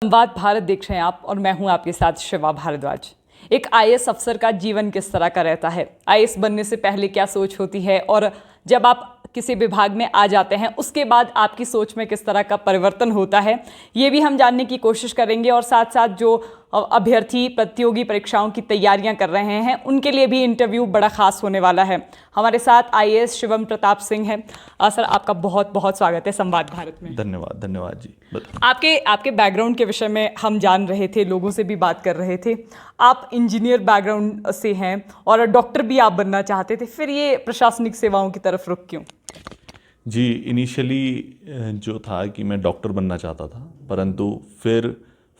संवाद भारत देख रहे हैं आप और मैं हूं आपके साथ शिवा भारद्वाज। एक आईएएस अफसर का जीवन किस तरह का रहता है, आईएएस बनने से पहले क्या सोच होती है और जब आप किसी विभाग में आ जाते हैं उसके बाद आपकी सोच में किस तरह का परिवर्तन होता है, ये भी हम जानने की कोशिश करेंगे। और साथ साथ जो अभ्यर्थी प्रतियोगी परीक्षाओं की तैयारियां कर रहे हैं उनके लिए भी इंटरव्यू बड़ा खास होने वाला है। हमारे साथ आईएएस शिवम प्रताप सिंह हैं। सर, आपका बहुत बहुत स्वागत है संवाद भारत में। धन्यवाद धन्यवाद जी। आपके बैकग्राउंड के विषय में हम जान रहे थे, लोगों से भी बात कर रहे थे। आप इंजीनियर बैकग्राउंड से हैं और डॉक्टर भी आप बनना चाहते थे, फिर ये प्रशासनिक सेवाओं की तरफ रुख क्यों? जी, इनिशियली जो था कि मैं डॉक्टर बनना चाहता था, परंतु फिर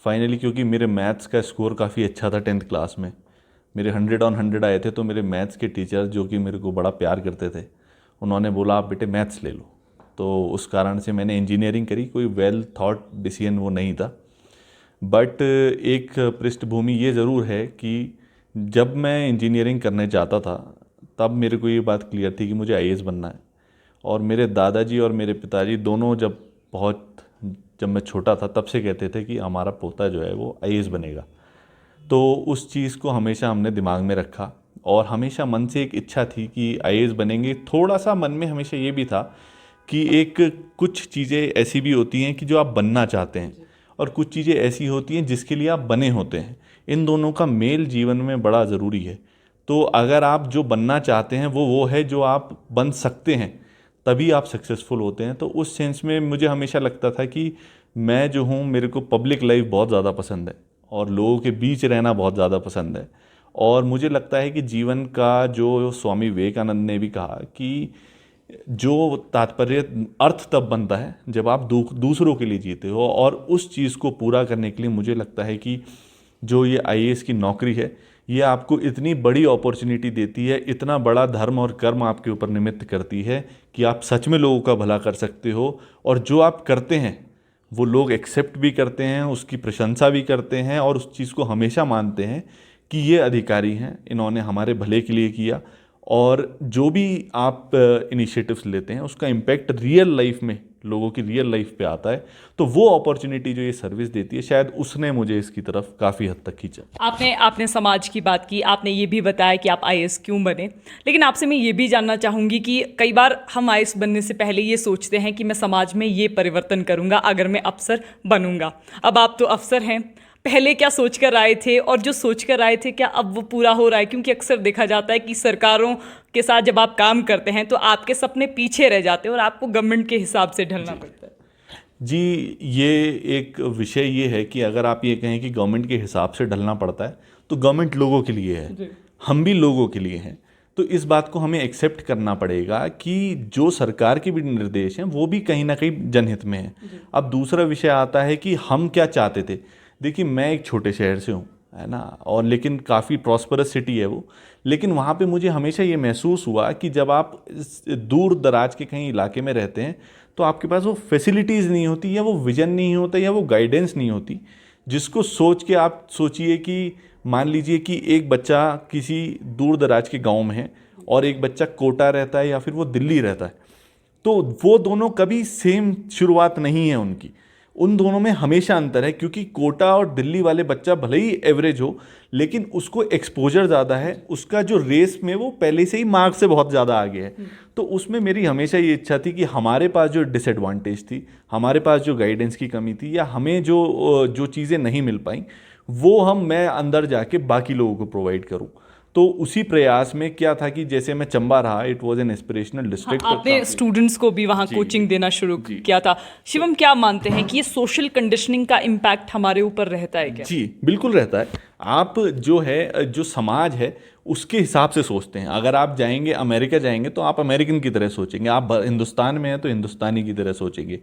फाइनली क्योंकि मेरे मैथ्स का स्कोर काफ़ी अच्छा था 10th क्लास में, मेरे 100 ऑन 100 आए थे, तो मेरे मैथ्स के टीचर जो कि मेरे को बड़ा प्यार करते थे, उन्होंने बोला आप बेटे मैथ्स ले लो। तो उस कारण से मैंने इंजीनियरिंग करी। कोई वेल थॉट डिसीजन वो नहीं था, बट एक पृष्ठभूमि ये ज़रूर है कि जब मैं इंजीनियरिंग करने जाता था तब मेरे को ये बात क्लियर थी कि मुझे आईएएस बनना है। और मेरे दादाजी और मेरे पिताजी दोनों जब मैं छोटा था तब से कहते थे कि हमारा पोता जो है वो आईएएस बनेगा। तो उस चीज़ को हमेशा हमने दिमाग में रखा और हमेशा मन से एक इच्छा थी कि आईएएस बनेंगे। थोड़ा सा मन में हमेशा ये भी था कि कुछ चीज़ें ऐसी भी होती हैं कि जो आप बनना चाहते हैं और कुछ चीज़ें ऐसी होती हैं जिसके लिए आप बने होते हैं। इन दोनों का मेल जीवन में बड़ा ज़रूरी है। तो अगर आप जो बनना चाहते हैं वो है जो आप बन सकते हैं, तभी आप सक्सेसफुल होते हैं। तो उस सेंस में मुझे हमेशा लगता था कि मैं जो हूँ, मेरे को पब्लिक लाइफ बहुत ज़्यादा पसंद है और लोगों के बीच रहना बहुत ज़्यादा पसंद है। और मुझे लगता है कि जीवन का जो स्वामी विवेकानंद ने भी कहा कि जो तात्पर्य अर्थ तब बनता है जब आप दूसरों के लिए जीते हो। और उस चीज़ को पूरा करने के लिए मुझे लगता है कि जो ये आईएएस की नौकरी है, ये आपको इतनी बड़ी अपॉर्चुनिटी देती है, इतना बड़ा धर्म और कर्म आपके ऊपर निमित्त करती है कि आप सच में लोगों का भला कर सकते हो। और जो आप करते हैं वो लोग एक्सेप्ट भी करते हैं, उसकी प्रशंसा भी करते हैं और उस चीज़ को हमेशा मानते हैं कि ये अधिकारी हैं, इन्होंने हमारे भले के लिए किया। और जो भी आप इनिशिएटिव्स लेते हैं उसका इम्पैक्ट रियल लाइफ में, लोगों की रियल लाइफ पे आता है। तो वो अपॉर्चुनिटी जो ये सर्विस देती है, शायद उसने मुझे इसकी तरफ काफ़ी हद तक खींचा। आपने समाज की बात की, आपने ये भी बताया कि आप आईएएस क्यों बने, लेकिन आपसे मैं ये भी जानना चाहूँगी कि कई बार हम आईएएस बनने से पहले ये सोचते हैं कि मैं समाज में ये परिवर्तन करूँगा अगर मैं अफसर बनूँगा। अब आप तो अफसर हैं, पहले क्या सोच कर आए थे और जो सोच कर आए थे क्या अब वो पूरा हो रहा है? क्योंकि अक्सर देखा जाता है कि सरकारों के साथ जब आप काम करते हैं तो आपके सपने पीछे रह जाते हैं और आपको गवर्नमेंट के हिसाब से ढलना पड़ता है। जी, ये एक विषय ये है कि अगर आप ये कहें कि गवर्नमेंट के हिसाब से ढलना पड़ता है, तो गवर्नमेंट लोगों के लिए है, हम भी लोगों के लिए हैं। तो इस बात को हमें एक्सेप्ट करना पड़ेगा कि जो सरकार के भी निर्देश हैं वो भी कहीं ना कहीं जनहित में है। अब दूसरा विषय आता है कि हम क्या चाहते थे। देखिए, मैं एक छोटे शहर से हूँ, है ना, और लेकिन काफ़ी प्रॉस्परस सिटी है वो। लेकिन वहाँ पे मुझे हमेशा ये महसूस हुआ कि जब आप दूर दराज के कहीं इलाके में रहते हैं तो आपके पास वो फैसिलिटीज़ नहीं होती, या वो विजन नहीं होता, या वो गाइडेंस नहीं होती, जिसको सोच के आप सोचिए कि मान लीजिए कि एक बच्चा किसी दूर दराज के गाँव में है और एक बच्चा कोटा रहता है या फिर वो दिल्ली रहता है, तो वो दोनों कभी सेम शुरुआत नहीं है उनकी। उन दोनों में हमेशा अंतर है, क्योंकि कोटा और दिल्ली वाले बच्चा भले ही एवरेज हो लेकिन उसको एक्सपोजर ज़्यादा है, उसका जो रेस में वो पहले से ही मार्क से बहुत ज़्यादा आगे है। तो उसमें मेरी हमेशा ये इच्छा थी कि हमारे पास जो डिसएडवांटेज थी, हमारे पास जो गाइडेंस की कमी थी, या हमें जो चीज़ें नहीं मिल पाई, वो मैं अंदर जाके बाकी लोगों को प्रोवाइड करूँ। तो उसी प्रयास में क्या था कि जैसे मैं चंबा रहा, it was an aspirational district. आपने स्टूडेंट्स को भी वहाँ कोचिंग देना शुरू किया था। शिवम, क्या मानते हैं कि ये सोशल कंडीशनिंग का इम्पैक्ट हमारे ऊपर रहता है क्या? जी, बिल्कुल रहता है। आप जो समाज है उसके हिसाब से सोचते हैं। अगर आप जाएंगे, अमेरिका जाएंगे, तो आप अमेरिकन की तरह सोचेंगे। आप हिंदुस्तान में हैं तो हिंदुस्तानी की तरह सोचेंगे।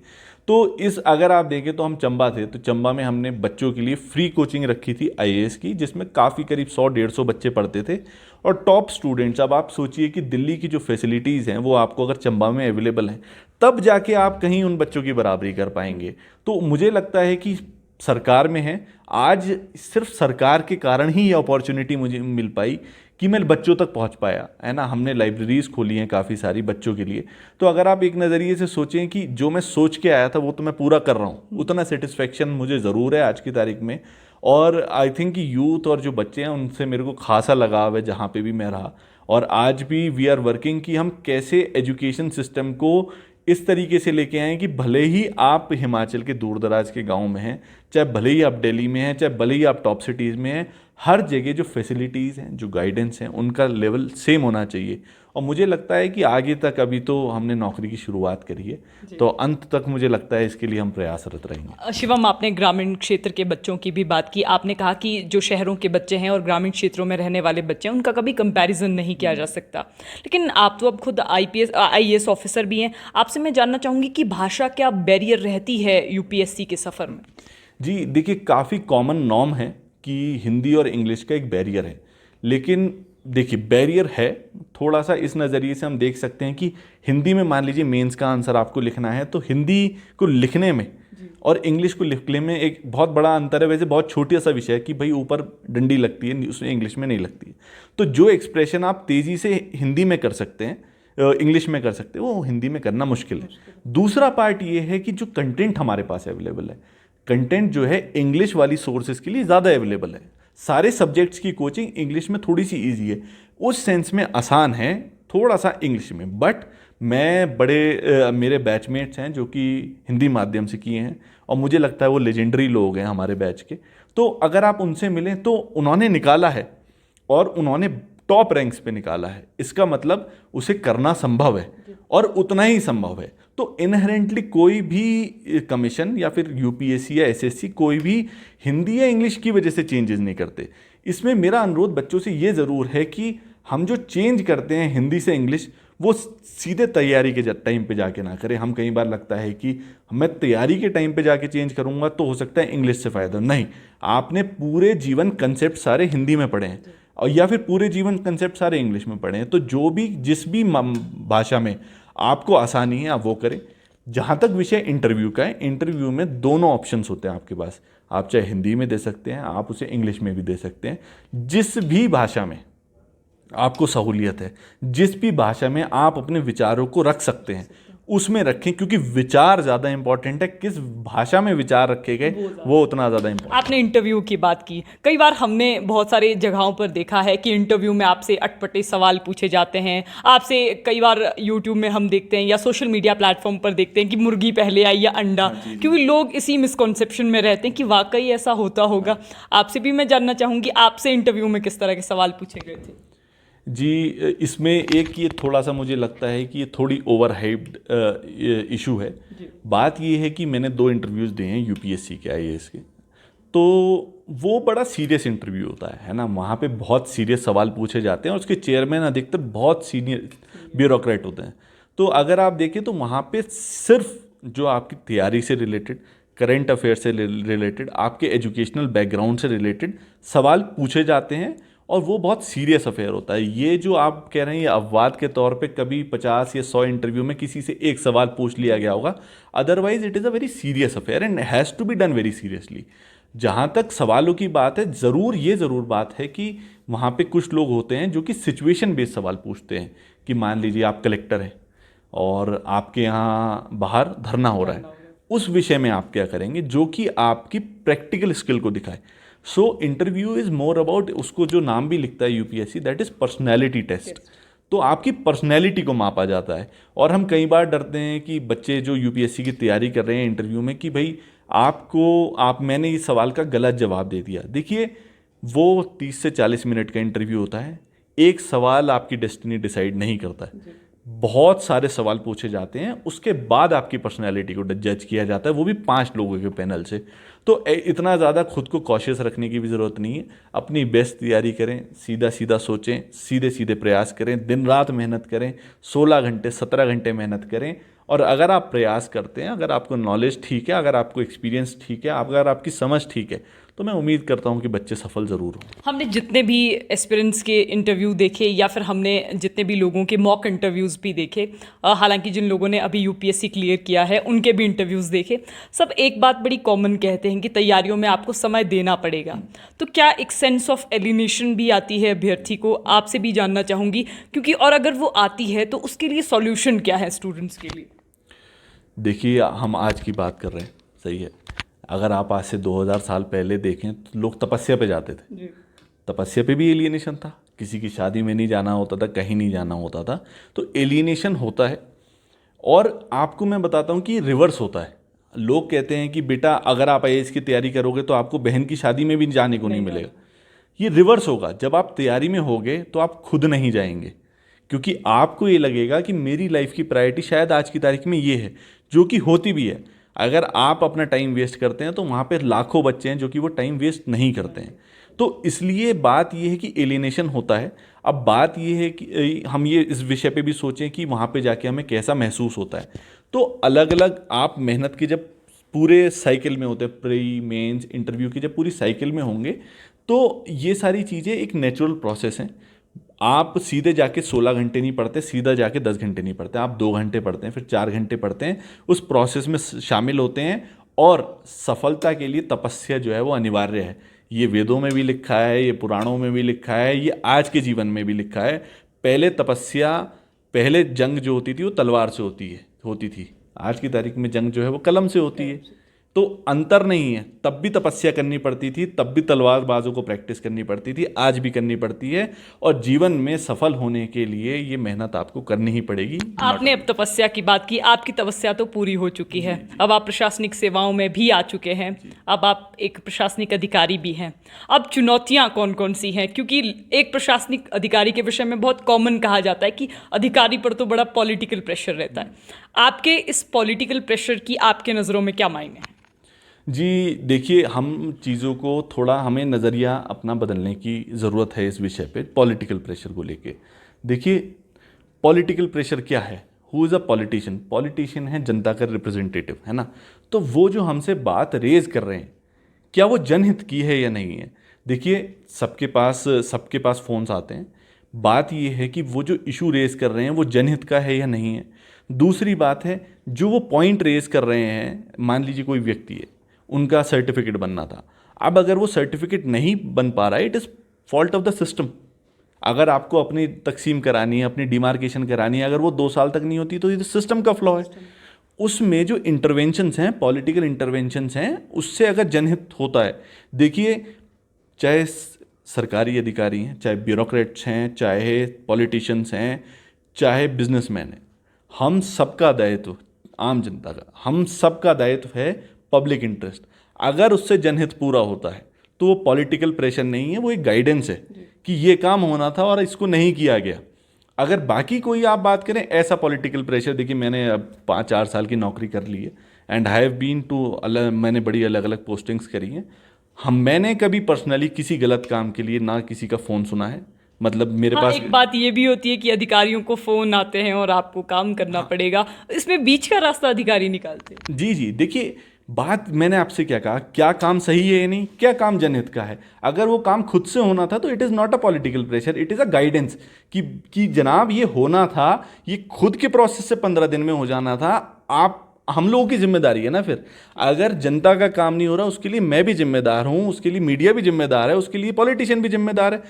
तो अगर आप देखें तो हम चंबा थे, तो चंबा में हमने बच्चों के लिए फ्री कोचिंग रखी थी आईएएस की, जिसमें काफ़ी करीब 100-150 बच्चे पढ़ते थे और टॉप स्टूडेंट्स। अब आप सोचिए कि दिल्ली की जो फैसिलिटीज़ हैं वो आपको अगर चंबा में अवेलेबल हैं, तब जाके आप कहीं उन बच्चों की बराबरी कर पाएंगे। तो मुझे लगता है कि सरकार में है आज, सिर्फ सरकार के कारण ही ये अपॉर्चुनिटी मुझे मिल पाई कि मैं बच्चों तक पहुंच पाया, है ना। हमने लाइब्रेरीज़ खोली हैं काफ़ी सारी बच्चों के लिए। तो अगर आप एक नज़रिए से सोचें कि जो मैं सोच के आया था वो तो मैं पूरा कर रहा हूँ, उतना सेटिस्फेक्शन मुझे ज़रूर है आज की तारीख में। और आई थिंक कि यूथ और जो बच्चे हैं उनसे मेरे को खासा लगाव है जहाँ पे भी मैं रहा। और आज भी वी आर वर्किंग कि हम कैसे एजुकेशन सिस्टम को इस तरीके से लेके आएँ कि भले ही आप हिमाचल के दूर दराज के गाँव में हैं, चाहे भले ही आप दिल्ली में हैं, चाहे भले ही आप टॉप सिटीज़ में हैं, हर जगह जो फैसिलिटीज़ हैं, जो गाइडेंस हैं, उनका लेवल सेम होना चाहिए। और मुझे लगता है कि आगे तक, अभी तो हमने नौकरी की शुरुआत करी है, तो अंत तक मुझे लगता है इसके लिए हम प्रयासरत रहेंगे। शिवम, आपने ग्रामीण क्षेत्र के बच्चों की भी बात की। आपने कहा कि जो शहरों के बच्चे हैं और ग्रामीण क्षेत्रों में रहने वाले बच्चे हैं उनका कभी कंपैरिजन नहीं किया जा सकता, लेकिन आप तो अब खुद आईएएस ऑफिसर भी हैं। आपसे मैं जानना चाहूँगी कि भाषा क्या बैरियर रहती है यूपीएससी के सफ़र में? जी देखिए, काफ़ी कॉमन नॉर्म है कि हिंदी और इंग्लिश का एक बैरियर है, लेकिन देखिए बैरियर है थोड़ा सा इस नज़रिए से हम देख सकते हैं कि हिंदी में मान लीजिए मेंस का आंसर आपको लिखना है, तो हिंदी को लिखने में और इंग्लिश को लिखने में एक बहुत बड़ा अंतर है। वैसे बहुत छोटा सा विषय है कि भाई ऊपर डंडी लगती है, उसमें इंग्लिश में नहीं लगती है। तो जो एक्सप्रेशन आप तेज़ी से हिंदी में कर सकते हैं, इंग्लिश में कर सकते हैं, वो हिंदी में करना मुश्किल है। दूसरा पार्ट ये है कि जो कंटेंट हमारे पास अवेलेबल है, कंटेंट जो है इंग्लिश वाली सोर्सेज के लिए ज़्यादा अवेलेबल है। सारे सब्जेक्ट्स की कोचिंग इंग्लिश में थोड़ी सी इजी है, उस सेंस में आसान है थोड़ा सा इंग्लिश में। बट मैं मेरे बैचमेट्स हैं जो कि हिंदी माध्यम से किए हैं और मुझे लगता है वो लेजेंडरी लोग हैं हमारे बैच के। तो अगर आप उनसे मिलें तो उन्होंने निकाला है और उन्होंने टॉप रैंक्स पे निकाला है, इसका मतलब उसे करना संभव है और उतना ही संभव है। तो इनहेरेंटली कोई भी कमीशन या फिर यूपीएससी या एसएससी कोई भी हिंदी या इंग्लिश की वजह से चेंजेस नहीं करते। इसमें मेरा अनुरोध बच्चों से ये ज़रूर है कि हम जो चेंज करते हैं हिंदी से इंग्लिश, वो सीधे तैयारी के टाइम पे जाके ना करें। हम कई बार लगता है कि मैं तैयारी के टाइम पे जाके चेंज करूँगा तो हो सकता है इंग्लिश से फ़ायदा नहीं। आपने पूरे जीवन कंसेप्ट सारे हिंदी में पढ़े हैं और या फिर पूरे जीवन कंसेप्ट सारे इंग्लिश में पढ़े हैं, तो जो भी जिस भी भाषा में आपको आसानी है आप वो करें। जहाँ तक विषय इंटरव्यू का है, इंटरव्यू में दोनों ऑप्शंस होते हैं आपके पास। आप चाहे हिंदी में दे सकते हैं, आप उसे इंग्लिश में भी दे सकते हैं। जिस भी भाषा में आपको सहूलियत है, जिस भी भाषा में आप अपने विचारों को रख सकते हैं उसमें रखें, क्योंकि विचार ज़्यादा इंपॉर्टेंट है। किस भाषा में विचार रखे गए वो उतना ज़्यादा इंपॉर्टेंट। आपने इंटरव्यू की बात की। कई बार हमने बहुत सारे जगहों पर देखा है कि इंटरव्यू में आपसे अटपटे सवाल पूछे जाते हैं। आपसे कई बार यूट्यूब में हम देखते हैं या सोशल मीडिया प्लेटफॉर्म पर देखते हैं कि मुर्गी पहले आई या अंडा, क्योंकि लोग इसी मिसकॉन्सेप्शन में रहते हैं कि वाकई ऐसा होता होगा। आपसे भी मैं जानना चाहूँगी, आपसे इंटरव्यू में किस तरह के सवाल पूछे गए थे? जी, इसमें एक ये थोड़ा सा मुझे लगता है कि ये थोड़ी ओवर हाइप्ड इशू है। बात ये है कि मैंने 2 इंटरव्यूज़ दिए हैं यूपीएससी के, आईएएस के, तो वो बड़ा सीरियस इंटरव्यू होता है ना। वहाँ पे बहुत सीरियस सवाल पूछे जाते हैं और उसके चेयरमैन अधिकतर बहुत सीनियर ब्यूरोक्रेट होते हैं। तो अगर आप देखें तो वहाँ पे सिर्फ जो आपकी तैयारी से रिलेटेड, करंट अफेयर से रिलेटेड, आपके एजुकेशनल बैकग्राउंड से रिलेटेड सवाल पूछे जाते हैं और वो बहुत सीरियस अफेयर होता है। ये जो आप कह रहे हैं ये अपवाद के तौर पे कभी 50 या 100 इंटरव्यू में किसी से एक सवाल पूछ लिया गया होगा, otherwise it is a very serious affair and has to be done very seriously. जहाँ तक सवालों की बात है, ज़रूर बात है कि वहाँ पे कुछ लोग होते हैं जो कि सिचुएशन बेस्ड सवाल पूछते हैं कि मान लीजिए आप कलेक्टर हैं और आपके यहाँ बाहर धरना हो रहा है, उस विषय में आप क्या करेंगे, जो कि आपकी प्रैक्टिकल स्किल को दिखाए। So interview is more about, उसको जो नाम भी लिखता है UPSC, that is personality test. तो आपकी पर्सनैलिटी को मापा जाता है। और हम कई बार डरते हैं कि बच्चे जो यूपीएससी की तैयारी कर रहे हैं इंटरव्यू में कि भाई मैंने इस सवाल का गलत जवाब दे दिया। देखिए, वो 30 से 40 मिनट का इंटरव्यू होता है, एक सवाल आपकी डेस्टिनी डिसाइड नहीं करता है। बहुत सारे सवाल पूछे जाते हैं, उसके बाद आपकी पर्सनैलिटी को जज किया जाता है, वो भी 5 लोगों के पैनल से। तो इतना ज़्यादा खुद को कॉशियस रखने की भी ज़रूरत नहीं है। अपनी बेस्ट तैयारी करें, सीधा सोचें, सीधे प्रयास करें, दिन रात मेहनत करें, 16 घंटे 17 घंटे मेहनत करें। और अगर आप प्रयास करते हैं, अगर आपको नॉलेज ठीक है, अगर आपको एक्सपीरियंस ठीक है, अगर आपकी समझ ठीक है, तो मैं उम्मीद करता हूं कि बच्चे सफल ज़रूर हों। हमने जितने भी एस्पिरेंट्स के इंटरव्यू देखे या फिर हमने जितने भी लोगों के मॉक इंटरव्यूज़ भी देखे, हालांकि जिन लोगों ने अभी यूपीएससी क्लियर किया है उनके भी इंटरव्यूज़ देखे, सब एक बात बड़ी कॉमन कहते हैं हैं कि तैयारियों में आपको समय देना पड़ेगा, तो क्या एक सेंस ऑफ एलिनेशन भी आती है अभ्यर्थी को? आपसे भी जानना चाहूँगी, क्योंकि और अगर वो आती है तो उसके लिए सॉल्यूशन क्या है स्टूडेंट्स के लिए? देखिए, हम आज की बात कर रहे हैं, सही है। अगर आप आज से 2000 साल पहले देखें तो लोग तपस्या पे जाते थे। जी। तपस्या पे भी एलियनेशन था, किसी की शादी में नहीं जाना होता था, कहीं नहीं जाना होता था, तो एलियनेशन होता है। और आपको मैं बताता हूँ कि रिवर्स होता है। लोग कहते हैं कि बेटा अगर आप आईएएस की तैयारी करोगे तो आपको बहन की शादी में भी जाने को नहीं मिलेगा। ये रिवर्स होगा। जब आप तैयारी में होगे तो आप खुद नहीं जाएंगे, क्योंकि आपको ये लगेगा कि मेरी लाइफ की प्रायोरिटी शायद आज की तारीख में ये है, जो कि होती भी है। अगर आप अपना टाइम वेस्ट करते हैं तो वहाँ पे लाखों बच्चे हैं जो कि वो टाइम वेस्ट नहीं करते हैं। तो इसलिए बात ये है कि एलियनेशन होता है। अब बात ये है कि हम ये इस विषय पे भी सोचें कि वहाँ पे जाके हमें कैसा महसूस होता है। तो अलग अलग आप मेहनत की जब पूरे साइकिल में होते हैं, प्री मेंस इंटरव्यू की जब पूरी साइकिल में होंगे, तो ये सारी चीज़ें एक नेचुरल प्रोसेस हैं। आप सीधे जाके 16 घंटे नहीं पढ़ते, सीधा जाके 10 घंटे नहीं पढ़ते, आप 2 घंटे पढ़ते हैं, फिर 4 घंटे पढ़ते हैं, उस प्रोसेस में शामिल होते हैं। और सफलता के लिए तपस्या जो है वो अनिवार्य है। ये वेदों में भी लिखा है, ये पुराणों में भी लिखा है, ये आज के जीवन में भी लिखा है। पहले तपस्या, पहले जंग जो होती थी वो तलवार से होती थी। आज की तारीख में जंग जो है वो कलम से होती है। तो अंतर नहीं है। तब भी तपस्या करनी पड़ती थी, तब भी तलवारबाजों को प्रैक्टिस करनी पड़ती थी, आज भी करनी पड़ती है। और जीवन में सफल होने के लिए ये मेहनत आपको करनी ही पड़ेगी। आपने अब तपस्या की बात की, आपकी तपस्या तो पूरी हो चुकी है। अब आप प्रशासनिक सेवाओं में भी आ चुके हैं, अब आप एक प्रशासनिक अधिकारी भी हैं। अब चुनौतियां कौन कौन सी हैं? क्योंकि एक प्रशासनिक अधिकारी के विषय में बहुत कॉमन कहा जाता है कि अधिकारी पर तो बड़ा पॉलिटिकल प्रेशर रहता है। आपके इस पॉलिटिकल प्रेशर की आपके नज़रों में क्या मायने हैं? जी देखिए, हम चीज़ों को थोड़ा, हमें नज़रिया अपना बदलने की ज़रूरत है इस विषय पे, पॉलिटिकल प्रेशर को लेके। देखिए, पॉलिटिकल प्रेशर क्या है? Who is a politician? Politician है जनता का रिप्रेजेंटेटिव, है ना। तो वो जो हमसे बात रेज कर रहे हैं, क्या वो जनहित की है या नहीं है? देखिए, सबके पास फ़ोन्स आते हैं। बात ये है कि वो जो इशू रेज कर रहे हैं वो जनहित का है या नहीं है। दूसरी बात है, जो वो पॉइंट रेज कर रहे हैं, मान लीजिए कोई व्यक्ति है, उनका सर्टिफिकेट बनना था। अब अगर वो सर्टिफिकेट नहीं बन पा रहा है, it is fault of the system. अगर आपको अपनी तकसीम करानी है, अपनी डिमार्केशन करानी है, अगर वो 2 साल तक नहीं होती तो ये सिस्टम का फ्लॉ है। उसमें जो इंटरवेंशंस हैं, पॉलिटिकल इंटरवेंशंस हैं, उससे अगर जनहित होता है, देखिए, चाहे सरकारी अधिकारी हैं, चाहे ब्यूरोक्रेट्स हैं, चाहे पॉलिटिशियंस हैं, चाहे बिजनेसमैन हैं, हम सबका दायित्व, आम जनता का, हम सबका दायित्व है पब्लिक इंटरेस्ट। अगर उससे जनहित पूरा होता है तो वो पॉलिटिकल प्रेशर नहीं है, वो एक गाइडेंस है कि ये काम होना था और इसको नहीं किया गया। अगर बाकी कोई आप बात करें ऐसा पॉलिटिकल प्रेशर, देखिए मैंने अब 5-4 साल की नौकरी कर ली है, and I have been to, मैंने बड़ी अलग अलग पोस्टिंग्स करी हैं। मैंने कभी पर्सनली किसी गलत काम के लिए ना किसी का फ़ोन सुना है। मतलब मेरे पास एक बात ये भी होती है कि अधिकारियों को फ़ोन आते हैं और आपको काम करना पड़ेगा, इसमें बीच का रास्ता अधिकारी निकालते हैं। जी, देखिए, बात मैंने आपसे क्या कहा, क्या काम सही है या नहीं, क्या काम जनहित का है। अगर वो काम खुद से होना था तो it is not a political pressure, it is a guidance कि जनाब ये होना था, ये खुद के प्रोसेस से 15 दिन में हो जाना था। हम लोगों की जिम्मेदारी है ना। फिर अगर जनता का काम नहीं हो रहा, उसके लिए मैं भी जिम्मेदार हूँ, उसके लिए मीडिया भी जिम्मेदार है, उसके लिए पॉलिटिशियन भी जिम्मेदार है।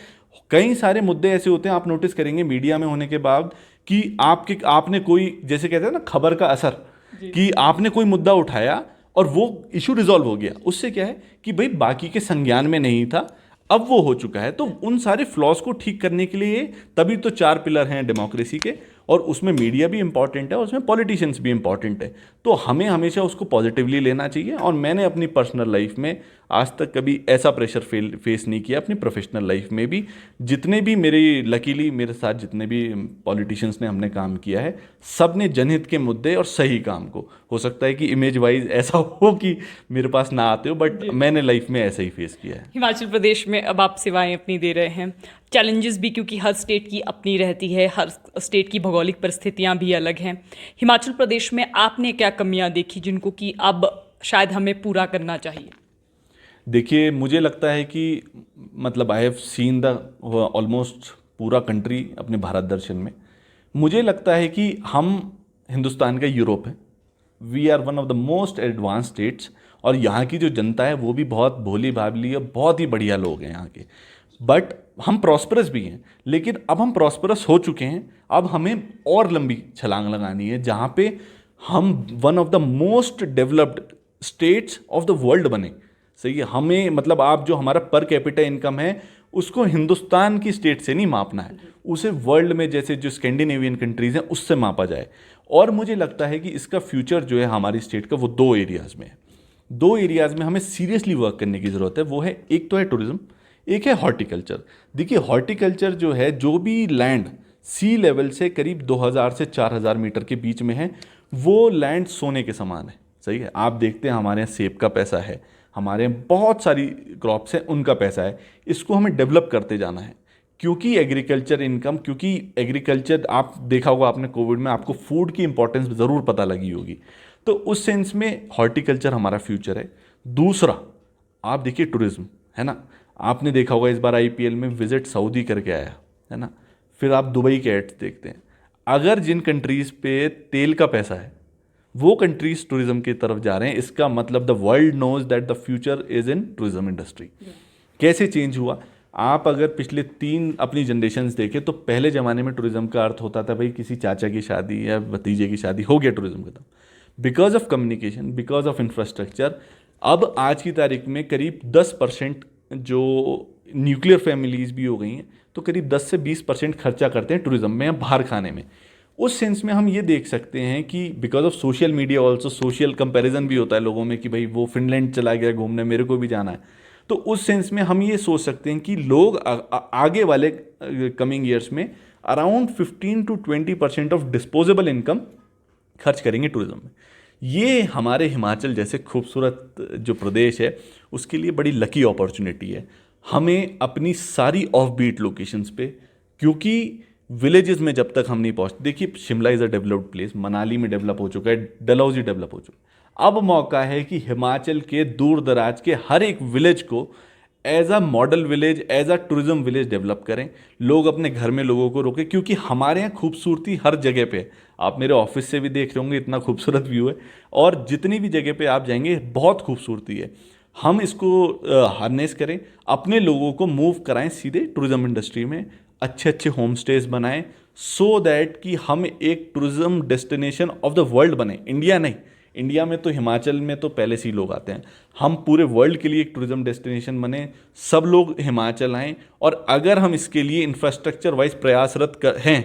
कई सारे मुद्दे ऐसे होते हैं, आप नोटिस करेंगे मीडिया में होने के बाद, कि आपने कोई, जैसे कहते हैं ना, खबर का असर, कि आपने कोई मुद्दा उठाया और वो इशू रिजॉल्व हो गया। उससे क्या है कि भाई बाकी के संज्ञान में नहीं था, अब वो हो चुका है। तो उन सारे फ्लॉज को ठीक करने के लिए, तभी तो 4 पिलर हैं डेमोक्रेसी के, और उसमें मीडिया भी इंपॉर्टेंट है और उसमें पॉलिटिशियंस भी इंपॉर्टेंट है। तो हमें हमेशा उसको पॉजिटिवली लेना चाहिए। और मैंने अपनी पर्सनल लाइफ में आज तक कभी ऐसा प्रेशर फेस नहीं किया। अपनी प्रोफेशनल लाइफ में भी जितने भी लकीली मेरे साथ जितने भी पॉलिटिशियंस ने हमने काम किया है, सब ने जनहित के मुद्दे और सही काम को, हो सकता है कि इमेज वाइज ऐसा हो कि मेरे पास ना आते हो, बट मैंने लाइफ में ऐसा ही फेस किया है। हिमाचल प्रदेश में अब आप सेवाएं अपनी दे रहे हैं, चैलेंजेस भी, क्योंकि हर स्टेट की अपनी रहती है, हर स्टेट की भौगोलिक परिस्थितियां भी अलग हैं। हिमाचल प्रदेश में आपने क्या कमियां देखी जिनको कि अब शायद हमें पूरा करना चाहिए? देखिए, मुझे लगता है कि मतलब I have seen the almost पूरा कंट्री अपने भारत दर्शन में। मुझे लगता है कि हम हिंदुस्तान का यूरोप है। We are one of the most advance states, और यहाँ की जो जनता है वो भी बहुत भोली भाली है, बहुत ही बढ़िया लोग हैं यहाँ के। बट हम प्रॉस्परस भी हैं, लेकिन अब हम प्रॉस्परस हो चुके हैं, अब हमें और लंबी छलांग लगानी है जहाँ पे हम one of the most developed states of the world बने। सही है, हमें मतलब आप जो हमारा पर कैपिटा इनकम है उसको हिंदुस्तान की स्टेट से नहीं मापना है, उसे वर्ल्ड में जैसे जो स्कैंडिनेवियन कंट्रीज़ हैं उससे मापा जाए। और मुझे लगता है कि इसका फ्यूचर जो है हमारी स्टेट का वो दो एरियाज़ में है। दो एरियाज़ में हमें सीरियसली वर्क करने की ज़रूरत है। वो है, एक तो है टूरिज़्म, एक है हॉर्टिकल्चर। देखिए हॉर्टिकल्चर जो है, जो भी लैंड सी लेवल से करीब 2000 से 4000 मीटर के बीच में है, वो लैंड सोने के समान है। सही है, आप देखते हैं हमारे यहाँ सेब का पैसा है, हमारे यहाँ बहुत सारी क्रॉप्स हैं उनका पैसा है। इसको हमें डेवलप करते जाना है, क्योंकि एग्रीकल्चर इनकम, क्योंकि एग्रीकल्चर, आप देखा होगा आपने कोविड में आपको फूड की इंपॉर्टेंस ज़रूर पता लगी होगी, तो उस सेंस में हॉर्टिकल्चर हमारा फ्यूचर है। दूसरा आप देखिए टूरिज़्म, है ना, आपने देखा होगा इस बार आईपीएल में विजिट सऊदी करके आया, है ना। फिर आप दुबई के एड्स देखते हैं। अगर जिन कंट्रीज़ पे तेल का पैसा है वो कंट्रीज टूरिज्म की तरफ जा रहे हैं, इसका मतलब the world knows that the future is in tourism industry. कैसे चेंज हुआ, आप अगर पिछले 3 अपनी जनरेशन्स देखें तो पहले ज़माने में टूरिज्म का अर्थ होता था भाई किसी चाचा की शादी या भतीजे की शादी, हो गया टूरिज्म खत्म। Because of communication, because of infrastructure, अब आज की तारीख में करीब 10% जो न्यूक्लियर फैमिलीज़ भी हो गई हैं, तो करीब 10 से 20% खर्चा करते हैं टूरिज्म में या बाहर खाने में। उस सेंस में हम ये देख सकते हैं कि because of social media also social comparison भी होता है लोगों में कि भाई वो फिनलैंड चला गया घूमने, मेरे को भी जाना है। तो उस सेंस में हम ये सोच सकते हैं कि लोग आगे वाले कमिंग ईयर्स में around 15 to 20% of disposable income खर्च करेंगे टूरिज्म में। ये हमारे हिमाचल जैसे खूबसूरत जो प्रदेश है उसके लिए बड़ी लकी अपॉर्चुनिटी है। हमें अपनी सारी ऑफ बीट लोकेशंस पे, क्योंकि विलेजेस में जब तक हम नहीं पहुंचते, देखिए Shimla is a developed place, Manali में डेवलप हो चुका है, डलहौजी डेवलप हो चुका है। अब मौका है कि हिमाचल के दूर दराज के हर एक विलेज को as a model village, as a tourism village develop करें। लोग अपने घर में लोगों को रोकें, क्योंकि हमारे यहाँ खूबसूरती हर जगह पे है। आप मेरे ऑफिस से भी देख रहे होंगे, इतना खूबसूरत व्यू है, और जितनी भी जगह पे आप जाएंगे बहुत खूबसूरती है। हम इसको हार्नेस करें, अपने लोगों को मूव कराएं सीधे टूरिज्म इंडस्ट्री में, अच्छे अच्छे होम स्टेज बनाएं, सो दैट कि हम एक tourism destination of the world बने। इंडिया नहीं, इंडिया में तो हिमाचल में तो पहले से ही लोग आते हैं, हम पूरे वर्ल्ड के लिए एक टूरिज्म डेस्टिनेशन बने, सब लोग हिमाचल आएँ। और अगर हम इसके लिए इंफ्रास्ट्रक्चर वाइज प्रयासरत हैं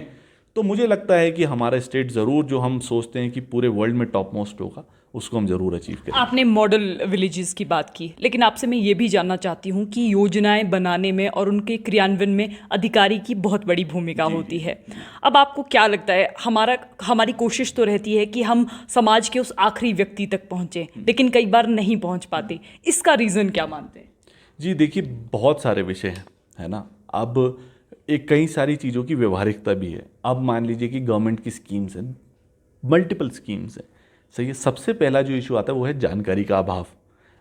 तो मुझे लगता है कि हमारा स्टेट ज़रूर, जो हम सोचते हैं कि पूरे वर्ल्ड में टॉप मोस्ट होगा, उसको हम ज़रूर अचीव करें। आपने मॉडल विलेजेस की बात की, लेकिन आपसे मैं ये भी जानना चाहती हूँ कि योजनाएं बनाने में और उनके क्रियान्वयन में अधिकारी की बहुत बड़ी भूमिका होती है। अब आपको क्या लगता है, हमारी कोशिश तो रहती है कि हम समाज के उस आखिरी व्यक्ति तक पहुँचें, लेकिन कई बार नहीं पहुँच पाते, इसका रीज़न क्या मानते हैं? जी देखिए, बहुत सारे विषय हैं, है ना। अब एक कई सारी चीज़ों की व्यवहारिकता भी है। अब मान लीजिए कि गवर्नमेंट की स्कीम्स हैं, मल्टीपल स्कीम्स हैं, सही है। सबसे पहला जो इशू आता है वो है जानकारी का अभाव।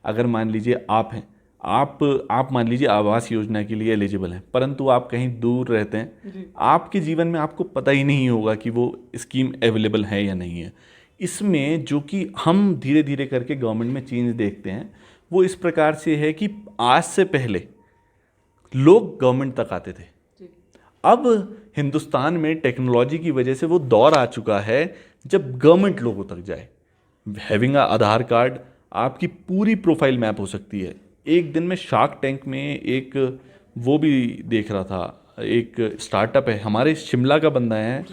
अगर मान लीजिए आप हैं, आप मान लीजिए आवास योजना के लिए एलिजिबल हैं, परंतु आप कहीं दूर रहते हैं, आपके जीवन में आपको पता ही नहीं होगा कि वो स्कीम अवेलेबल है या नहीं है। इसमें जो कि हम धीरे धीरे करके गवर्नमेंट में चेंज देखते हैं, वो इस प्रकार से है कि आज से पहले लोग गवर्नमेंट तक आते थे। अब हिंदुस्तान में टेक्नोलॉजी की वजह से वो दौर आ चुका है जब गवर्नमेंट लोगों तक जाए। हैविंग अ आधार कार्ड, आपकी पूरी प्रोफाइल मैप हो सकती है। एक दिन में शार्क टैंक में एक वो भी देख रहा था, एक स्टार्टअप है, हमारे शिमला का बंदा है,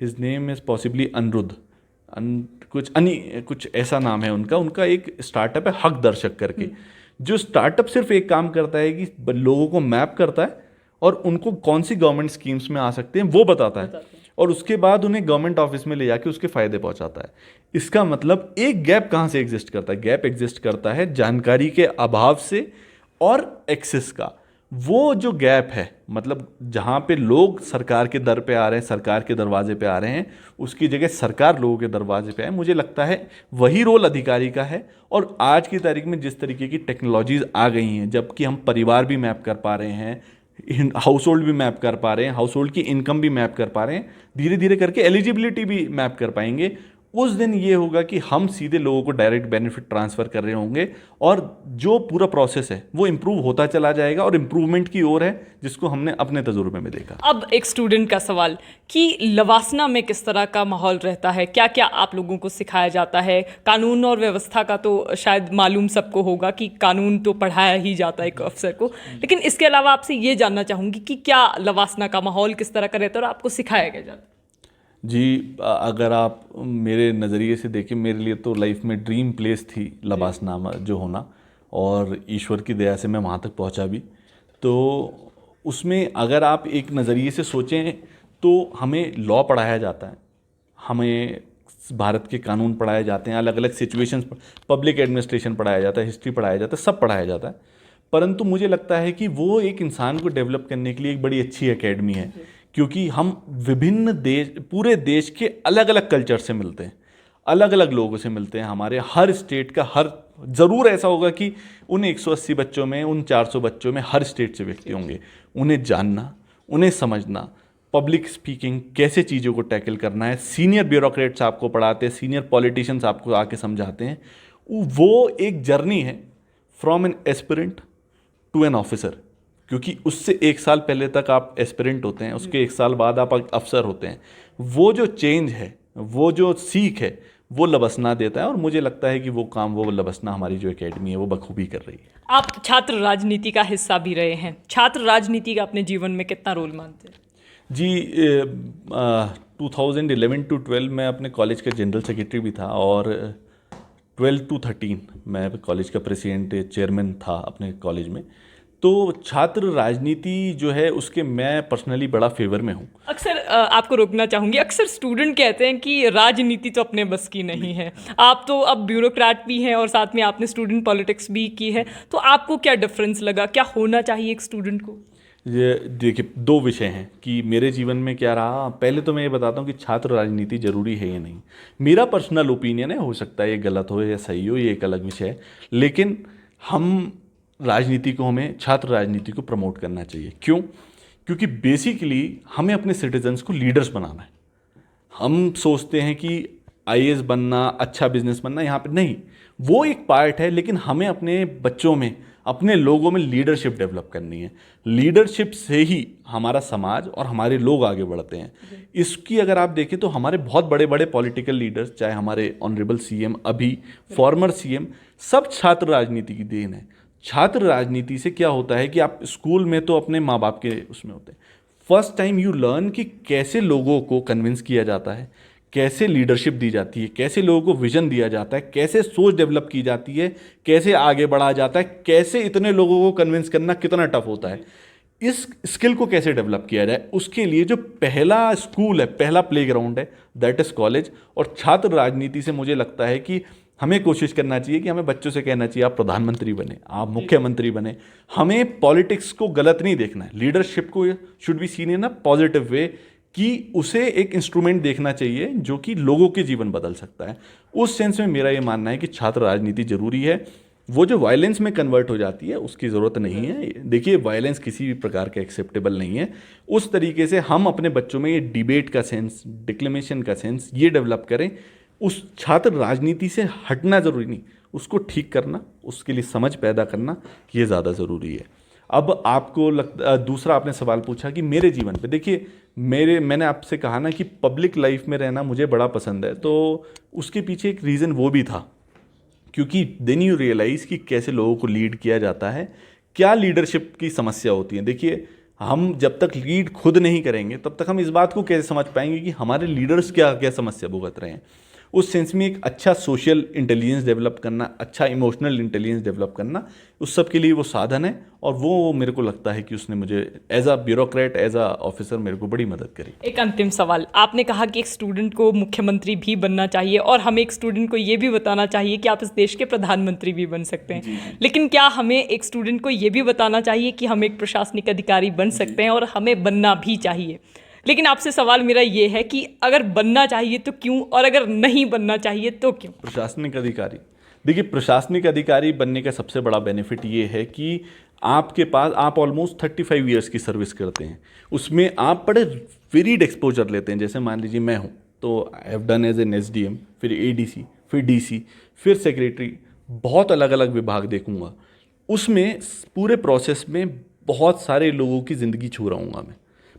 his name is possibly Aniruddh, कुछ ऐसा नाम है उनका एक स्टार्टअप है हक दर्शक करके, जो स्टार्टअप सिर्फ एक काम करता है कि लोगों को मैप करता है और उनको कौन सी गवर्नमेंट स्कीम्स में आ सकते हैं वो बताता है, और उसके बाद उन्हें गवर्नमेंट ऑफिस में ले जाके उसके फ़ायदे पहुंचाता है। इसका मतलब एक गैप कहाँ से एग्जिस्ट करता है? गैप एग्जिस्ट करता है जानकारी के अभाव से और एक्सेस का। वो जो गैप है, मतलब जहाँ पे लोग सरकार के दर पे आ रहे हैं, सरकार के दरवाजे पे आ रहे हैं, उसकी जगह सरकार लोगों के दरवाजे पे आए, मुझे लगता है वही रोल अधिकारी का है। और आज की तारीख में जिस तरीके की टेक्नोलॉजीज़ आ गई हैं, जबकि हम परिवार भी मैप कर पा रहे हैं, हाउस होल्ड भी मैप कर पा रहे हैं, हाउस होल्ड की इनकम भी मैप कर पा रहे हैं, धीरे धीरे करके एलिजिबिलिटी भी मैप कर पाएंगे। उस दिन ये होगा कि हम सीधे लोगों को डायरेक्ट बेनिफिट ट्रांसफ़र कर रहे होंगे और जो पूरा प्रोसेस है वो इम्प्रूव होता चला जाएगा और इम्प्रूवमेंट की ओर है, जिसको हमने अपने तजुर्बे में देखा। अब एक स्टूडेंट का सवाल कि लवासना में किस तरह का माहौल रहता है, क्या क्या आप लोगों को सिखाया जाता है? कानून और व्यवस्था का तो शायद मालूम सबको होगा कि कानून तो पढ़ाया ही जाता है एक अफसर को, लेकिन इसके अलावा आपसे ये जानना चाहूँगी कि क्या लवासना का माहौल किस तरह का रहता है और आपको सिखाया गया जाता है? जी, अगर आप मेरे नज़रिए से देखें, मेरे लिए तो लाइफ में ड्रीम प्लेस थी लबासना जो होना, और ईश्वर की दया से मैं वहाँ तक पहुँचा भी। तो उसमें अगर आप एक नज़रिए से सोचें तो हमें लॉ पढ़ाया जाता है, हमें भारत के कानून पढ़ाए जाते हैं, अलग अलग सिचुएशंस, पब्लिक एडमिनिस्ट्रेशन पढ़ाया जाता है, हिस्ट्री पढ़ाया जाता है, सब पढ़ाया जाता है। परंतु मुझे लगता है कि वो एक इंसान को डेवलप करने के लिए एक बड़ी अच्छी एकेडमी है, क्योंकि हम विभिन्न देश, पूरे देश के अलग अलग कल्चर से मिलते हैं, अलग अलग लोगों से मिलते हैं। हमारे हर स्टेट का हर, ज़रूर ऐसा होगा कि उन 180 बच्चों में, उन 400 बच्चों में हर स्टेट से व्यक्ति होंगे। उन्हें जानना, उन्हें समझना, पब्लिक स्पीकिंग, कैसे चीज़ों को टैकल करना है, सीनियर ब्यूरोक्रेट्स आपको पढ़ाते हैं, सीनियर पॉलिटिशियंस आपको आके समझाते हैं। वो एक जर्नी है from an aspirant to an officer, क्योंकि उससे 1 साल पहले तक आप एस्पिरेंट होते हैं, उसके 1 साल बाद आप अफसर होते हैं। वो जो चेंज है, वो जो सीख है, वो लबसना देता है, और मुझे लगता है कि वो काम वो लबसना हमारी जो एकेडमी है वो बखूबी कर रही है। आप छात्र राजनीति का हिस्सा भी रहे हैं, छात्र राजनीति का अपने जीवन में कितना रोल मानते हैं? जी, 2011 टू 12 मैं अपने कॉलेज का जनरल सेक्रेटरी भी था, और 12 टू 13 मैं कॉलेज का प्रेसिडेंट चेयरमैन था अपने कॉलेज में। तो छात्र राजनीति जो है उसके मैं पर्सनली बड़ा फेवर में हूँ। अक्सर आपको रोकना चाहूँगी, अक्सर स्टूडेंट कहते हैं कि राजनीति तो अपने बस की नहीं है। आप तो अब ब्यूरोक्रेट भी हैं और साथ में आपने स्टूडेंट पॉलिटिक्स भी की है, तो आपको क्या डिफरेंस लगा, क्या होना चाहिए एक स्टूडेंट को? ये देखिए, 2 विषय हैं कि मेरे जीवन में क्या रहा। पहले तो मैं ये बताता हूँ कि छात्र राजनीति ज़रूरी है या नहीं। मेरा पर्सनल ओपिनियन है, हो सकता है ये गलत हो या सही हो, ये एक अलग विषय है, लेकिन हम राजनीति को, हमें छात्र राजनीति को प्रमोट करना चाहिए। क्यों? क्योंकि बेसिकली हमें अपने सिटीजन्स को लीडर्स बनाना है। हम सोचते हैं कि आईएएस बनना, अच्छा बिजनेस बनना, यहाँ पे नहीं, वो एक पार्ट है, लेकिन हमें अपने बच्चों में, अपने लोगों में लीडरशिप डेवलप करनी है। लीडरशिप से ही हमारा समाज और हमारे लोग आगे बढ़ते हैं। इसकी अगर आप देखें तो हमारे बहुत बड़े बड़े पॉलिटिकल लीडर्स, चाहे हमारे ऑनरेबल सीएम, अभी फॉर्मर सीएम, सब छात्र राजनीति की देन है। छात्र राजनीति से क्या होता है कि आप स्कूल में तो अपने माँ बाप के उसमें होते हैं, फर्स्ट टाइम यू लर्न कि कैसे लोगों को कन्विंस किया जाता है, कैसे लीडरशिप दी जाती है, कैसे लोगों को विजन दिया जाता है, कैसे सोच डेवलप की जाती है, कैसे आगे बढ़ा जाता है, कैसे इतने लोगों को कन्विंस करना कितना टफ होता है, इस स्किल को कैसे डेवलप किया जाए। उसके लिए जो पहला स्कूल है, पहला प्लेग्राउंड है, दैट इज़ कॉलेज। और छात्र राजनीति से मुझे लगता है कि हमें कोशिश करना चाहिए कि हमें बच्चों से कहना चाहिए आप प्रधानमंत्री बने, आप मुख्यमंत्री बने। हमें पॉलिटिक्स को गलत नहीं देखना है, लीडरशिप को should be seen in a positive way, कि उसे एक इंस्ट्रूमेंट देखना चाहिए जो कि लोगों के जीवन बदल सकता है। उस सेंस में मेरा ये मानना है कि छात्र राजनीति जरूरी है। वो जो वायलेंस में कन्वर्ट हो जाती है उसकी ज़रूरत नहीं है। देखिए, वायलेंस किसी भी प्रकार का एक्सेप्टेबल नहीं है। उस तरीके से हम अपने बच्चों में ये डिबेट का सेंस, डिक्लेमेशन का सेंस ये डेवलप करें। उस छात्र राजनीति से हटना ज़रूरी नहीं, उसको ठीक करना, उसके लिए समझ पैदा करना, ये ज़्यादा ज़रूरी है। अब आपको दूसरा आपने सवाल पूछा कि मेरे जीवन पे, देखिए मैंने आपसे कहा ना कि पब्लिक लाइफ में रहना मुझे बड़ा पसंद है, तो उसके पीछे एक रीज़न वो भी था, क्योंकि देन यू रियलाइज़ कि कैसे लोगों को लीड किया जाता है, क्या लीडरशिप की समस्या होती है। देखिए, हम जब तक लीड खुद नहीं करेंगे तब तक हम इस बात को कैसे समझ पाएंगे कि हमारे लीडर्स क्या क्या समस्या भुगत रहे हैं। उस सेंस में एक अच्छा सोशल इंटेलिजेंस डेवलप करना, अच्छा इमोशनल इंटेलिजेंस डेवलप करना, उस सब के लिए वो साधन है। और वो मेरे को लगता है कि उसने मुझे as a bureaucrat, as a officer मेरे को बड़ी मदद करी। एक अंतिम सवाल, आपने कहा कि एक स्टूडेंट को मुख्यमंत्री भी बनना चाहिए और हमें एक स्टूडेंट को ये भी बताना चाहिए कि आप इस देश के प्रधानमंत्री भी बन सकते हैं, लेकिन क्या हमें एक स्टूडेंट को ये भी बताना चाहिए कि हम एक प्रशासनिक अधिकारी बन सकते हैं और हमें बनना भी चाहिए? लेकिन आपसे सवाल मेरा ये है कि अगर बनना चाहिए तो क्यों, और अगर नहीं बनना चाहिए तो क्यों? प्रशासनिक अधिकारी, देखिए, प्रशासनिक अधिकारी बनने का सबसे बड़ा बेनिफिट ये है कि आपके पास, आप ऑलमोस्ट 35 ईयर्स की सर्विस करते हैं, उसमें आप बड़े वेरीड एक्सपोजर लेते हैं। जैसे मान लीजिए मैं हूँ, तो I have done as an SDM, फिर ADC, फिर DC, फिर सेक्रेटरी, बहुत अलग अलग विभाग देखूंगा। उसमें पूरे प्रोसेस में बहुत सारे लोगों की ज़िंदगी छू रहा हूँगा मैं,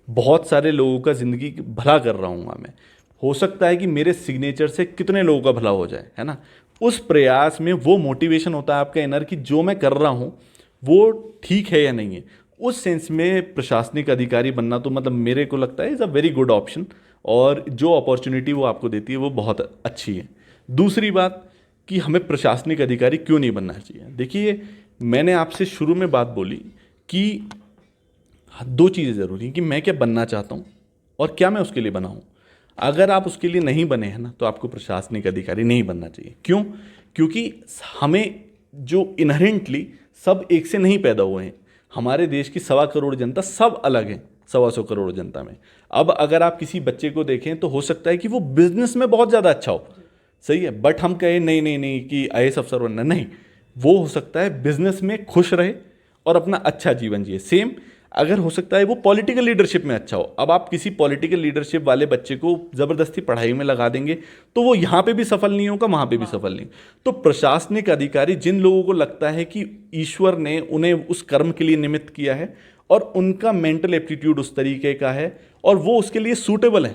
बहुत सारे लोगों का ज़िंदगी भला कर रहा हूँगा मैं। हो सकता है कि मेरे सिग्नेचर से कितने लोगों का भला हो जाए, है ना। उस प्रयास में वो मोटिवेशन होता है आपका इनर कि जो मैं कर रहा हूँ वो ठीक है या नहीं है। उस सेंस में प्रशासनिक अधिकारी बनना तो मतलब मेरे को लगता है is a very good option, और जो अपॉर्चुनिटी वो आपको देती है वो बहुत अच्छी है। दूसरी बात कि हमें प्रशासनिक अधिकारी क्यों नहीं बनना चाहिए। देखिए, मैंने आपसे शुरू में बात बोली कि दो चीज़ें ज़रूरी हैं कि मैं क्या बनना चाहता हूँ और क्या मैं उसके लिए बना हूँ। अगर आप उसके लिए नहीं बने हैं ना, तो आपको प्रशासनिक अधिकारी नहीं बनना चाहिए। क्यों? क्योंकि हमें जो इनहेरेंटली सब एक से नहीं पैदा हुए हैं। हमारे देश की 1.25 करोड़ जनता सब अलग है, 125 करोड़ जनता में। अब अगर आप किसी बच्चे को देखें तो हो सकता है कि वो बिजनेस में बहुत ज़्यादा अच्छा हो, सही है, बट हम कहें नहीं नहीं नहीं कि IAS अफसर बनना, नहीं, वो हो सकता है बिजनेस में खुश रहे और अपना अच्छा जीवन जिए। सेम अगर हो सकता है वो पॉलिटिकल लीडरशिप में अच्छा हो। अब आप किसी पॉलिटिकल लीडरशिप वाले बच्चे को ज़बरदस्ती पढ़ाई में लगा देंगे तो वो यहाँ पे भी सफल नहीं होगा, वहाँ पे भी सफल नहीं। तो प्रशासनिक अधिकारी जिन लोगों को लगता है कि ईश्वर ने उन्हें उस कर्म के लिए निमित्त किया है और उनका मेंटल एप्टीट्यूड उस तरीके का है और वो उसके लिए सूटेबल है,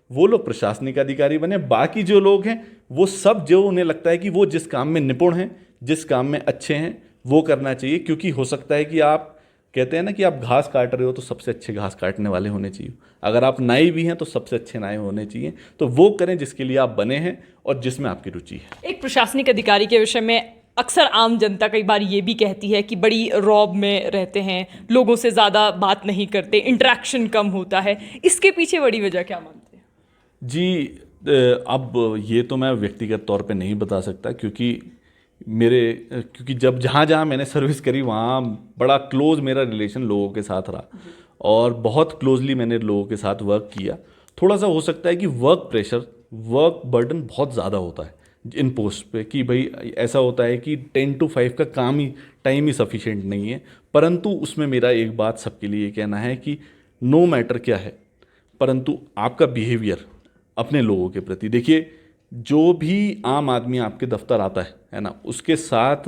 वो लोग प्रशासनिक अधिकारी बने। बाकी जो लोग हैं वो सब जो उन्हें लगता है कि वो जिस काम में निपुण हैं, जिस काम में अच्छे हैं, वो करना चाहिए। क्योंकि हो सकता है कि आप कहते हैं ना कि आप घास काट रहे हो तो सबसे अच्छे घास काटने वाले होने चाहिए। अगर आप नाई भी हैं तो सबसे अच्छे नाई होने चाहिए। तो वो करें जिसके लिए आप बने हैं और जिसमें आपकी रुचि है। एक प्रशासनिक अधिकारी के विषय में अक्सर आम जनता कई बार ये भी कहती है कि बड़ी रौब में रहते हैं, लोगों से ज़्यादा बात नहीं करते, इंटरेक्शन कम होता है। इसके पीछे बड़ी वजह क्या मानते हैं? जी, अब ये तो मैं व्यक्तिगत तौर पे नहीं बता सकता क्योंकि जब जहाँ जहाँ मैंने सर्विस करी वहाँ बड़ा क्लोज मेरा रिलेशन लोगों के साथ रहा और बहुत क्लोजली मैंने लोगों के साथ वर्क किया। थोड़ा सा हो सकता है कि वर्क प्रेशर, वर्क बर्डन बहुत ज़्यादा होता है इन पोस्ट पे, कि भाई ऐसा होता है कि 10 to 5 का टाइम ही सफिशिएंट नहीं है। परंतु उसमें मेरा एक बात सबके लिए कहना है कि नो मैटर क्या है, परंतु आपका बिहेवियर अपने लोगों के प्रति, देखिए जो भी आम आदमी आपके दफ्तर आता है ना, उसके साथ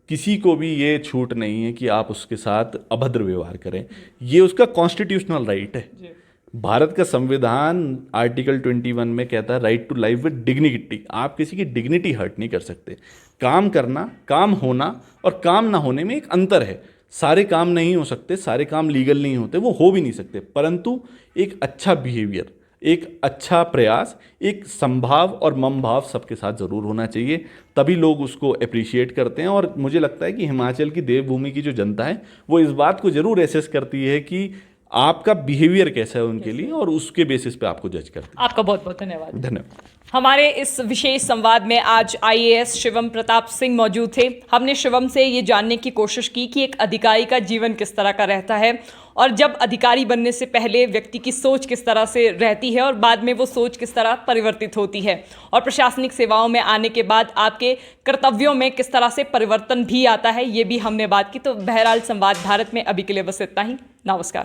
किसी को भी ये छूट नहीं है कि आप उसके साथ अभद्र व्यवहार करें। ये उसका कॉन्स्टिट्यूशनल राइट है। भारत का संविधान आर्टिकल 21 में कहता है right to life with dignity. आप किसी की डिग्निटी हर्ट नहीं कर सकते। काम करना, काम होना और काम ना होने में एक अंतर है। सारे काम नहीं हो सकते, सारे काम लीगल नहीं होते, वो हो भी नहीं सकते, परंतु एक अच्छा बिहेवियर, एक अच्छा प्रयास, एक संभाव और मम भाव सबके साथ ज़रूर होना चाहिए, तभी लोग उसको अप्रिशिएट करते हैं। और मुझे लगता है कि हिमाचल की देवभूमि की जो जनता है वो इस बात को ज़रूर एसेस करती है कि आपका बिहेवियर कैसा है उनके लिए, और उसके बेसिस पे आपको जज करते हैं। आपका बहुत बहुत धन्यवाद। धन्यवाद। हमारे इस विशेष संवाद में आज IAS शिवम प्रताप सिंह मौजूद थे। हमने शिवम से ये जानने की कोशिश की कि एक अधिकारी का जीवन किस तरह का रहता है और जब अधिकारी बनने से पहले व्यक्ति की सोच किस तरह से रहती है और बाद में वो सोच किस तरह परिवर्तित होती है, और प्रशासनिक सेवाओं में आने के बाद आपके कर्तव्यों में किस तरह से परिवर्तन भी आता है, ये भी हमने बात की। तो बहरहाल संवाद भारत में अभी के लिए बस इतना ही। नमस्कार।